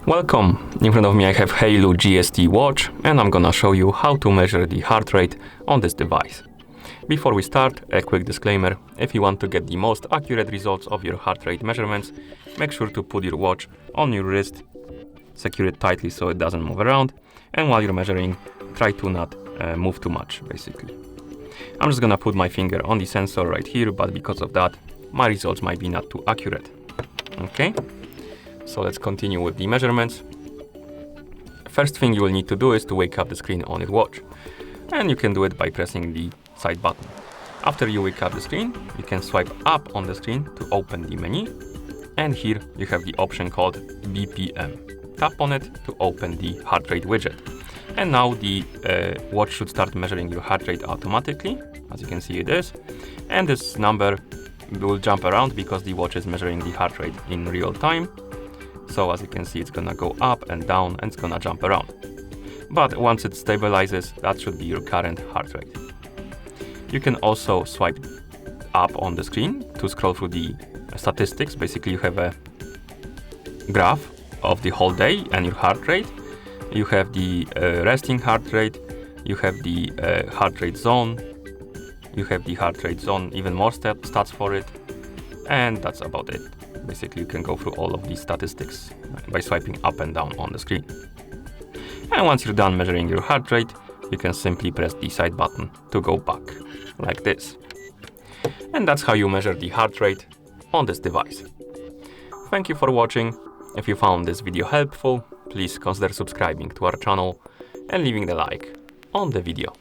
Welcome! In front of me I have Haylou GST watch, and I'm gonna show you how to measure the heart rate on this device. Before we start, a quick disclaimer: if you want to get the most accurate results of your heart rate measurements, make sure to put your watch on your wrist, secure it tightly so it doesn't move around, and while you're measuring, try to not move too much, basically. I'm just gonna put my finger on the sensor right here, but because of that, my results might be not too accurate. Okay? So let's continue with the measurements. First thing you will need to do is to wake up the screen on your watch. And you can do it by pressing the side button. After you wake up the screen, you can swipe up on the screen to open the menu. And here you have the option called BPM. Tap on it to open the heart rate widget. And now the watch should start measuring your heart rate automatically. As you can see, it is. And this number will jump around because the watch is measuring the heart rate in real time. So as you can see, it's gonna go up and down and it's gonna jump around. But once it stabilizes, that should be your current heart rate. You can also swipe up on the screen to scroll through the statistics. Basically, you have a graph of the whole day and your heart rate. You have the resting heart rate. You have the heart rate zone. You have the heart rate zone, even more stats for it. And that's about it. Basically, you can go through all of these statistics by swiping up and down on the screen. And once you're done measuring your heart rate, you can simply press the side button to go back, like this. And that's how you measure the heart rate on this device. Thank you for watching. If you found this video helpful, please consider subscribing to our channel and leaving the like on the video.